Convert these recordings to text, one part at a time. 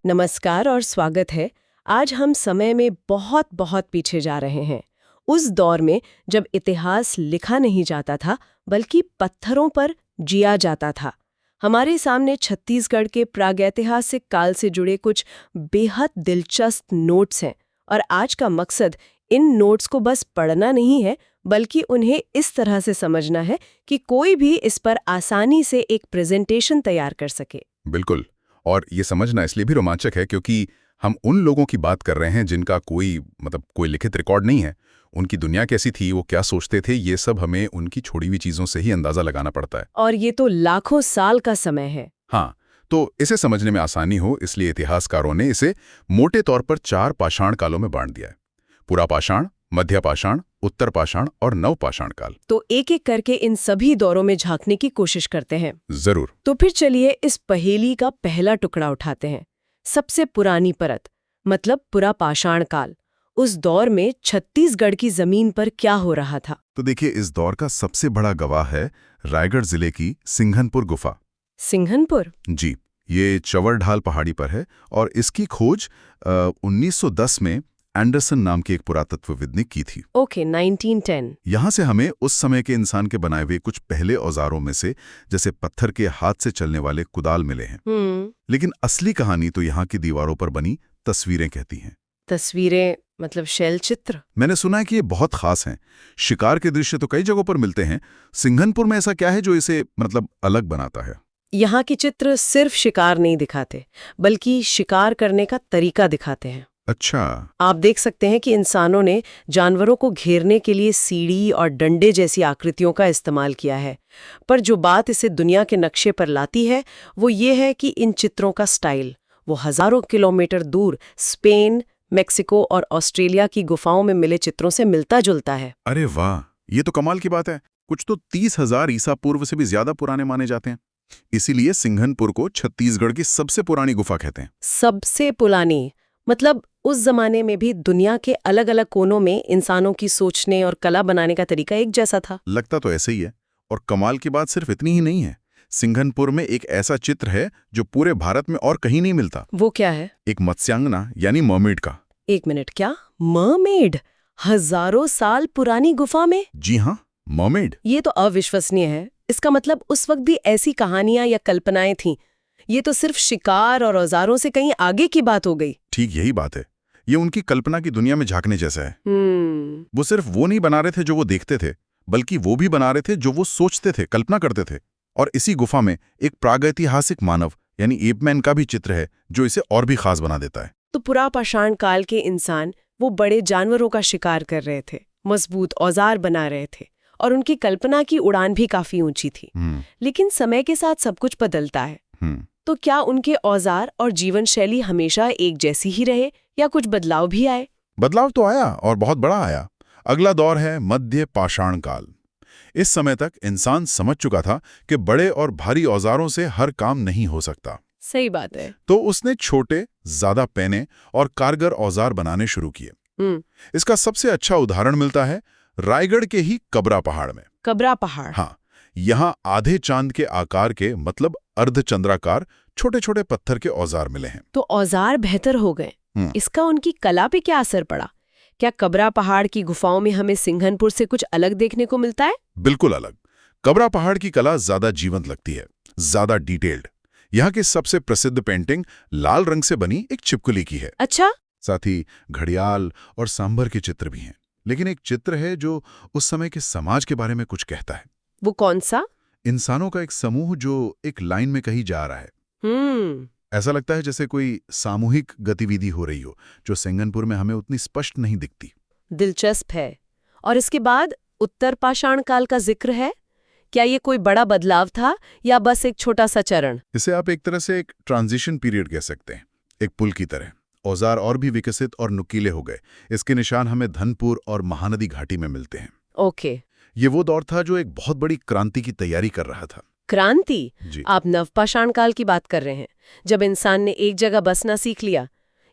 नमस्कार और स्वागत है। आज हम समय में बहुत बहुत पीछे जा रहे हैं। उस दौर में जब इतिहास लिखा नहीं जाता था बल्कि पत्थरों पर जिया जाता था। हमारे सामने छत्तीसगढ़ के प्रागैतिहासिक काल से जुड़े कुछ बेहद दिलचस्प नोट्स हैं और आज का मकसद इन नोट्स को बस पढ़ना नहीं है बल्कि उन्हें इस तरह से समझना है कि कोई भी इस पर आसानी से एक प्रेजेंटेशन तैयार कर सके। बिल्कुल। और ये समझना इसलिए भी रोमांचक है क्योंकि हम उन लोगों की बात कर रहे हैं जिनका कोई लिखित रिकॉर्ड नहीं है। उनकी दुनिया कैसी थी, वो क्या सोचते थे, ये सब हमें उनकी छोड़ी हुई चीजों से ही अंदाजा लगाना पड़ता है। और ये तो लाखों साल का समय है। हाँ, तो इसे समझने में आसानी हो इसलिए इतिहासकारों ने इसे मोटे तौर पर 4 पाषाण कालों में बांट दिया है। पुरा पाषाण, मध्य पाषाण, उत्तर पाषाण और नव पाषाण काल। तो एक एक करके इन सभी दौरों में झांकने की कोशिश करते हैं। जरूर। तो फिर चलिए इस पहेली का पहला टुकड़ा उठाते हैं। सबसे पुरानी परत मतलब पुरा पाषाण काल। उस दौर में छत्तीसगढ़ की जमीन पर क्या हो रहा था? तो देखिए, इस दौर का सबसे बड़ा गवाह है रायगढ़ जिले की सिंघनपुर गुफा। सिंघनपुर? जी, ये चवरढाल पहाड़ी पर है और इसकी खोज 1910 में एंडरसन नाम के एक पुरातत्वविद ने की थी। ओके, 1910। यहाँ से हमें उस समय के इंसान के बनाए हुए कुछ पहले औजारों में से जैसे पत्थर के हाथ से चलने वाले कुदाल मिले हैं। लेकिन असली कहानी तो यहाँ की दीवारों पर बनी तस्वीरें कहती हैं। तस्वीरें मतलब शैल चित्र? मैंने सुना है कि ये बहुत खास हैं। शिकार के दृश्य तो कई जगहों पर मिलते हैं। सिंघनपुर में ऐसा क्या है जो इसे अलग बनाता है? यहाँ के चित्र सिर्फ शिकार नहीं दिखाते बल्कि शिकार करने का तरीका दिखाते हैं। अच्छा। आप देख सकते हैं कि इंसानों ने जानवरों को घेरने के लिए सीढ़ी और डंडे जैसी आकृतियों का इस्तेमाल किया है। पर जो बात इसे दुनिया के नक्शे पर लाती है वो ये है कि इन चित्रों का स्टाइल वो हजारों किलोमीटर दूर स्पेन, मेक्सिको और ऑस्ट्रेलिया की गुफाओं में मिले चित्रों से मिलता जुलता है। अरे वाह, ये तो कमाल की बात है। कुछ तो 30,000 ईसा पूर्व से भी ज्यादा पुराने माने जाते हैं। इसीलिए सिंघनपुर को छत्तीसगढ़ की सबसे पुरानी गुफा कहते हैं। सबसे पुरानी मतलब उस जमाने में भी दुनिया के अलग अलग कोनों में इंसानों की सोचने और कला बनाने का तरीका एक जैसा था। लगता तो ऐसे ही है। और कमाल की बात सिर्फ इतनी ही नहीं है। सिंघनपुर में एक ऐसा चित्र है जो पूरे भारत में और कहीं नहीं मिलता। वो क्या है? एक मत्स्यांगना यानी मर्मेड का। एक मिनट, क्या मर्मेड? हजारों साल पुरानी गुफा में? जी हाँ, मर्मेड। ये तो अविश्वसनीय है। इसका मतलब उस वक्त भी ऐसी कहानियां या कल्पनाएं थीं। ये तो सिर्फ शिकार और औजारों से कहीं आगे की बात हो गई। ठीक यही बात है। ये उनकी कल्पना की दुनिया में झांकने जैसा है। वो सिर्फ वो नहीं बना रहे थे जो वो देखते थे, बल्कि वो भी बना रहे थे जो वो सोचते थे, कल्पना करते थे। और इसी गुफा में एक प्रागैतिहासिक मानव यानी एपमैन का भी चित्र है जो इसे और भी खास बना देता है। तो पुरा पाषाण काल के इंसान वो बड़े जानवरों का शिकार कर रहे थे, मजबूत औजार बना रहे थे और उनकी कल्पना की उड़ान भी काफी ऊंची थी। लेकिन समय के साथ सब कुछ बदलता है। तो क्या उनके औजार और जीवन शैली हमेशा एक जैसी ही रहे या कुछ बदलाव भी आए? बदलाव तो आया और बहुत बड़ा आया। अगला दौर है मध्य पाषाण काल। इस समय तक इंसान समझ चुका था कि बड़े और भारी औजारों से हर काम नहीं हो सकता। सही बात है। तो उसने छोटे, ज्यादा पैने और कारगर औजार बनाने शुरू किए। इसका सबसे अच्छा उदाहरण मिलता है रायगढ़ के ही कबरा पहाड़ में। कबरा पहाड़? हाँ, यहाँ आधे चांद के आकार के अर्धचंद्राकार छोटे छोटे पत्थर के औजार मिले हैं। तो औजार बेहतर हो गए। इसका उनकी कला पे क्या असर पड़ा? क्या कबरा पहाड़ की गुफाओं में हमें सिंघनपुर से कुछ अलग देखने को मिलता है? बिल्कुल अलग। कबरा पहाड़ की कला ज्यादा जीवंत लगती है, ज्यादा डिटेल्ड। यहाँ की सबसे प्रसिद्ध पेंटिंग लाल रंग से बनी एक छिपकली की है। अच्छा। साथ ही घड़ियाल और सांभर के चित्र भी हैं। लेकिन एक चित्र है जो उस समय के समाज के बारे में कुछ कहता है। वो कौन सा? इंसानों का एक समूह जो एक लाइन में कहीं जा रहा है। ऐसा लगता है जैसे कोई सामूहिक गतिविधि हो रही हो, जो सिंघनपुर में हमें उतनी स्पष्ट नहीं दिखती। दिलचस्प है। और इसके बाद उत्तर पाषाण काल का जिक्र है। क्या ये कोई बड़ा बदलाव था या बस एक छोटा सा चरण? इसे आप एक तरह से एक ट्रांजिशन पीरियड कह सकते हैं, एक पुल की तरह। औजार और भी विकसित और नुकीले हो गए। इसके निशान हमें धनपुर और महानदी घाटी में मिलते हैं। ओके। ये वो दौर था जो एक बहुत बड़ी क्रांति की तैयारी कर रहा था। क्रांति? जी। आप नवपाषाण काल की बात कर रहे हैं, जब इंसान ने एक जगह बसना सीख लिया।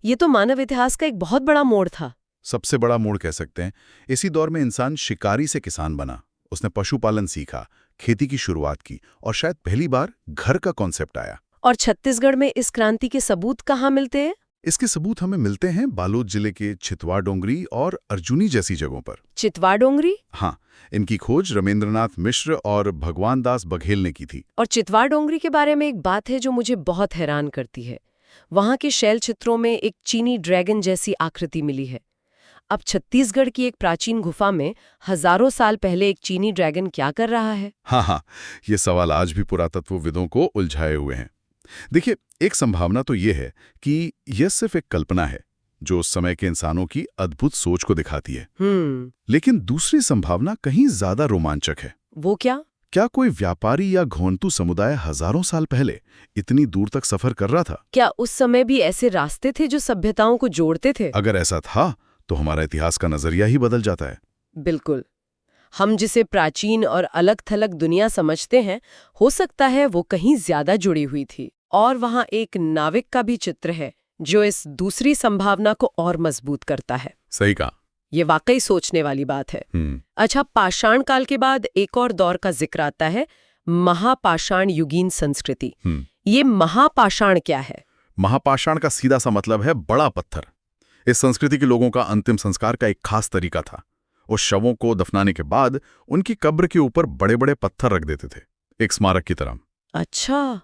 ये तो मानव इतिहास का एक बहुत बड़ा मोड़ था। सबसे बड़ा मोड़ कह सकते हैं। इसी दौर में इंसान शिकारी से किसान बना। उसने पशुपालन सीखा, खेती की शुरुआत की और शायद पहली बार घर का कॉन्सेप्ट आया। और छत्तीसगढ़ में इस क्रांति के सबूत कहाँ मिलते हैं? इसके सबूत हमें मिलते हैं बालोद जिले के छितवा डोंगरी और अर्जुनी जैसी जगहों पर। चितवा डोंगरी? हाँ, इनकी खोज रमेंद्रनाथ मिश्र और भगवान दास बघेल ने की थी। और चितवा डोंगरी के बारे में एक बात है जो मुझे बहुत हैरान करती है। वहां के शैल चित्रों में एक चीनी ड्रैगन जैसी आकृति मिली है। अब छत्तीसगढ़ की एक प्राचीन गुफा में हजारों साल पहले एक चीनी ड्रैगन क्या कर रहा है? हाँ, ये सवाल आज भी पुरातत्वविदों को उलझाए हुए हैं। देखिए, एक संभावना तो ये है कि यह सिर्फ एक कल्पना है जो उस समय के इंसानों की अद्भुत सोच को दिखाती है। लेकिन दूसरी संभावना कहीं ज्यादा रोमांचक है। वो क्या? क्या कोई व्यापारी या घोंटू समुदाय हजारों साल पहले इतनी दूर तक सफर कर रहा था? क्या उस समय भी ऐसे रास्ते थे जो सभ्यताओं को जोड़ते थे? अगर ऐसा था तो हमारा इतिहास का नजरिया ही बदल जाता है। बिल्कुल। हम जिसे प्राचीन और अलग थलग दुनिया समझते हैं, हो सकता है वो कहीं ज्यादा जुड़ी हुई थी। और वहां एक नाविक का भी चित्र है जो इस दूसरी संभावना को और मजबूत करता है। सही कहा। ये वाकई सोचने वाली बात है। अच्छा, पाषाण काल के बाद एक और दौर का जिक्र आता है, महापाषाण युगीन संस्कृति। ये महापाषाण क्या है? महापाषाण का सीधा सा मतलब है बड़ा पत्थर। इस संस्कृति के लोगों का अंतिम संस्कार का एक खास तरीका था। उस शवों को दफनाने के बाद उनकी कब्र के ऊपर बड़े बड़े पत्थर रख देते थे, एक स्मारक की तरह। अच्छा,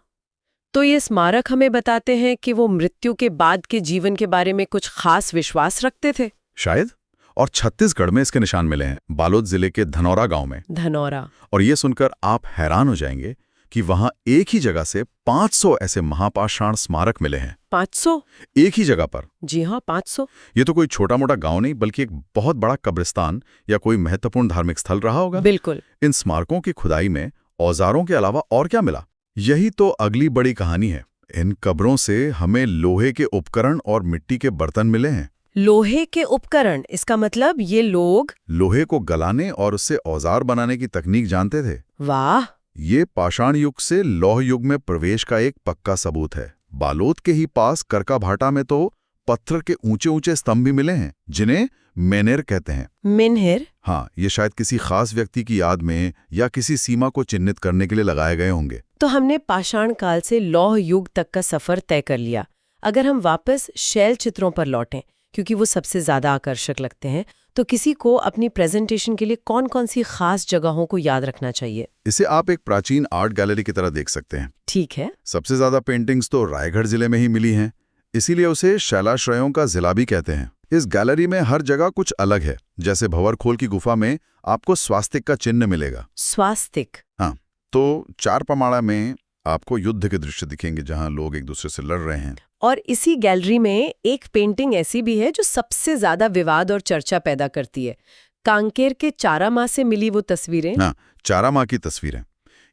तो ये स्मारक हमें बताते हैं कि वो मृत्यु के बाद के जीवन के बारे में कुछ खास विश्वास रखते थे? शायद। और छत्तीसगढ़ में इसके निशान मिले हैं, बालोद जिले के धनौरा गांव में। धनौरा। और ये सुनकर आप हैरान हो जाएंगे कि वहां एक ही जगह से 500 ऐसे महापाषाण स्मारक मिले हैं। 500? एक ही जगह पर। जी हाँ, 500। ये तो कोई छोटा मोटा गांव नहीं, बल्कि एक बहुत बड़ा कब्रिस्तान या कोई महत्वपूर्ण धार्मिक स्थल रहा होगा। बिल्कुल। इन स्मारकों की खुदाई में औजारों के अलावा और क्या मिला? यही तो अगली बड़ी कहानी है। इन कब्रों से हमें लोहे के उपकरण और मिट्टी के बर्तन मिले हैं। लोहे के उपकरण? इसका मतलब ये लोग लोहे को गलाने और उससे औजार बनाने की तकनीक जानते थे। वाह! ये पाषाण युग से लौह युग में प्रवेश का एक पक्का सबूत है। बालोद के ही पास करका भाटा में तो पत्थर के ऊंचे ऊंचे स्तंभ भी मिले हैं, जिन्हें मेनेर कहते हैं। मेनहिर? हाँ, ये शायद किसी खास व्यक्ति की याद में या किसी सीमा को चिन्हित करने के लिए लगाए गए होंगे। तो हमने पाषाण काल से लौह युग तक का सफर तय कर लिया। अगर हम वापस शैल चित्रों पर लौटें, क्योंकि वो सबसे ज्यादा आकर्षक लगते हैं, तो किसी को अपनी प्रेजेंटेशन के लिए कौन-कौन सी खास जगहों को याद रखना चाहिए? इसे आप एक प्राचीन आर्ट गैलरी की तरह देख सकते हैं। ठीक है। सबसे ज्यादा पेंटिंग्स तो रायगढ़ जिले में ही मिली हैं, इसीलिए उसे शैलाश्रयों का जिला भी कहते हैं। इस गैलरी में हर जगह कुछ अलग है। जैसे भंवरखोल की गुफा में आपको स्वास्तिक का चिन्ह मिलेगा। स्वास्तिक? हाँ। तो चारपमाड़ा में आपको युद्ध के दृश्य दिखेंगे जहां लोग एक दूसरे से लड़ रहे हैं। और इसी गैलरी में एक पेंटिंग ऐसी भी है जो सबसे ज्यादा विवाद और चर्चा पैदा करती है। कांकेर के चारामा से मिली वो तस्वीरें। हाँ, चारामा की तस्वीरें।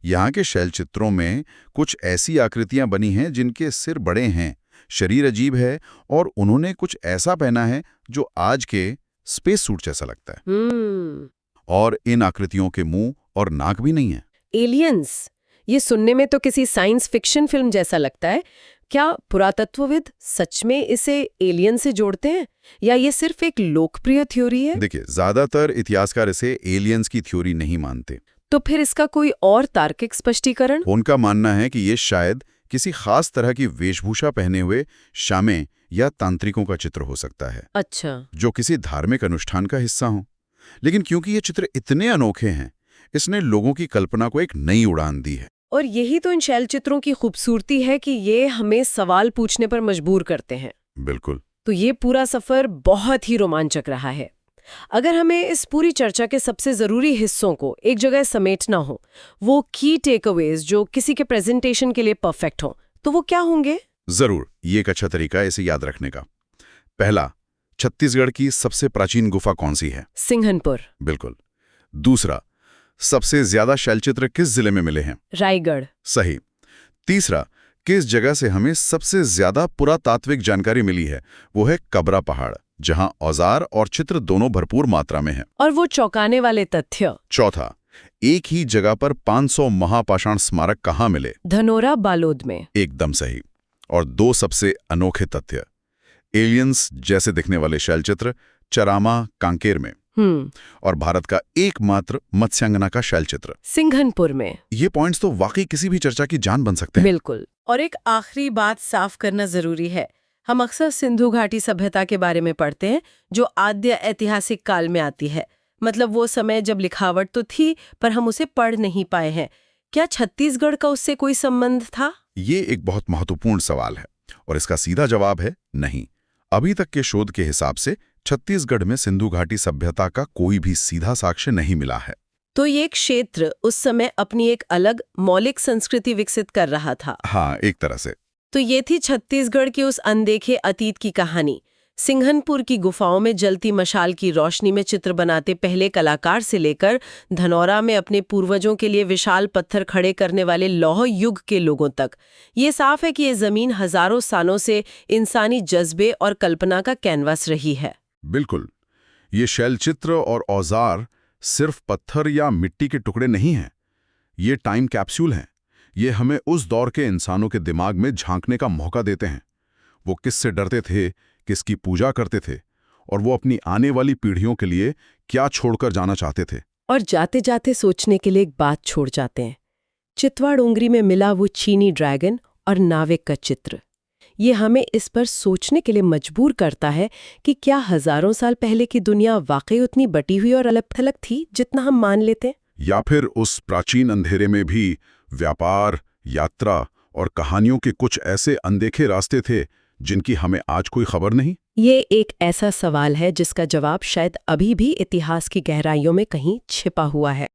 यहाँ के शैल चित्रों में कुछ ऐसी आकृतियां बनी हैं जिनके सिर बड़े हैं, शरीर अजीब है और उन्होंने कुछ ऐसा पहना है जो आज के स्पेस सूट जैसा लगता है। और इन आकृतियों के मुंह और नाक भी नहीं है। एलियंस? ये सुनने में तो किसी साइंस फिक्शन फिल्म जैसा लगता है। क्या पुरातत्वविद सच में इसे एलियन से जोड़ते हैं या ये सिर्फ एक लोकप्रिय थ्योरी है? देखिए, ज्यादातर इतिहासकार इसे एलियंस की थ्योरी नहीं मानते। तो फिर इसका कोई और तार्किक स्पष्टीकरण? उनका मानना है कि ये शायद किसी खास तरह की वेशभूषा पहने हुए शामे या तांत्रिकों का चित्र हो सकता है। अच्छा। जो किसी धार्मिक अनुष्ठान का हिस्सा हो। लेकिन क्योंकि ये चित्र इतने अनोखे हैं, इसने लोगों की कल्पना को एक नई उड़ान दी है। और यही तो इन शैल चित्रों की खूबसूरती है कि ये हमें सवाल पूछने पर मजबूर करते हैं। बिल्कुल। तो ये पूरा सफर बहुत ही रोमांचक रहा है। अगर हमें इस पूरी चर्चा के सबसे जरूरी हिस्सों को एक जगह समेटना हो, वो की टेकअवेज जो किसी के प्रेजेंटेशन के लिए परफेक्ट हो, तो वो क्या होंगे? जरूर, ये एक अच्छा तरीका है इसे याद रखने का। पहला, छत्तीसगढ़ की सबसे प्राचीन गुफा कौन सी है? सिंघनपुर। बिल्कुल। दूसरा, सबसे ज्यादा शैलचित्र किस जिले में मिले हैं? रायगढ़। सही। तीसरा, किस जगह से हमें सबसे ज्यादा पुरातात्विक जानकारी मिली है? वो है कबरा पहाड़, जहां औजार और चित्र दोनों भरपूर मात्रा में हैं। और वो चौंकाने वाले तथ्य? चौथा, एक ही जगह पर 500 महापाषाण स्मारक कहाँ मिले? धनौरा, बालोद में। एकदम सही। और दो सबसे अनोखे तथ्य, एलियंस जैसे दिखने वाले शैलचित्र चरामा, कांकेर में, और भारत का एकमात्र मत्स्यांगना का शैलचित्र सिंघनपुर में। ये पॉइंट्स तो वाकई किसी भी चर्चा की जान बन सकते हैं। बिल्कुल। और एक आखिरी बात साफ करना जरूरी है। हम अक्सर सिंधु घाटी सभ्यता के बारे में पढ़ते हैं जो आद्य ऐतिहासिक काल में आती है। मतलब वो समय जब लिखावट तो थी पर हम उसे पढ़ नहीं पाए हैं। क्या छत्तीसगढ़ का उससे कोई संबंध था? ये एक बहुत महत्वपूर्ण सवाल है और इसका सीधा जवाब है नहीं। अभी तक के शोध के हिसाब से छत्तीसगढ़ में सिंधु घाटी सभ्यता का कोई भी सीधा साक्ष्य नहीं मिला है। तो ये क्षेत्र उस समय अपनी एक अलग मौलिक संस्कृति विकसित कर रहा था। हाँ, एक तरह से। तो ये थी छत्तीसगढ़ की उस अनदेखे अतीत की कहानी। सिंघनपुर की गुफाओं में जलती मशाल की रोशनी में चित्र बनाते पहले कलाकार से लेकर धनौरा में अपने पूर्वजों के लिए विशाल पत्थर खड़े करने वाले लौह युग के लोगों तक। ये साफ है कि ये जमीन हजारों सालों से इंसानी जज्बे और कल्पना का कैनवास रही है। बिल्कुल। ये शैलचित्र और औजार सिर्फ पत्थर या मिट्टी के टुकड़े नहीं हैं। ये टाइम कैप्सूल हैं। ये हमें उस दौर के इंसानों के दिमाग में झांकने का मौका देते हैं। वो किससे डरते थे, किसकी पूजा करते थे और वो अपनी आने वाली पीढ़ियों के लिए क्या छोड़कर जाना चाहते थे। और जाते जाते सोचने के लिए एक बात छोड़ जाते हैं। चितवा डोंगरी में मिला वो चीनी ड्रैगन और नाविक का चित्र, ये हमें इस पर सोचने के लिए मजबूर करता है कि क्या हजारों साल पहले की दुनिया वाकई उतनी बटी हुई और अलग थलग थी जितना हम मान लेते हैं? या फिर उस प्राचीन अंधेरे में भी व्यापार, यात्रा और कहानियों के कुछ ऐसे अनदेखे रास्ते थे जिनकी हमें आज कोई खबर नहीं? ये एक ऐसा सवाल है जिसका जवाब शायद अभी भी इतिहास की गहराइयों में कहीं छिपा हुआ है।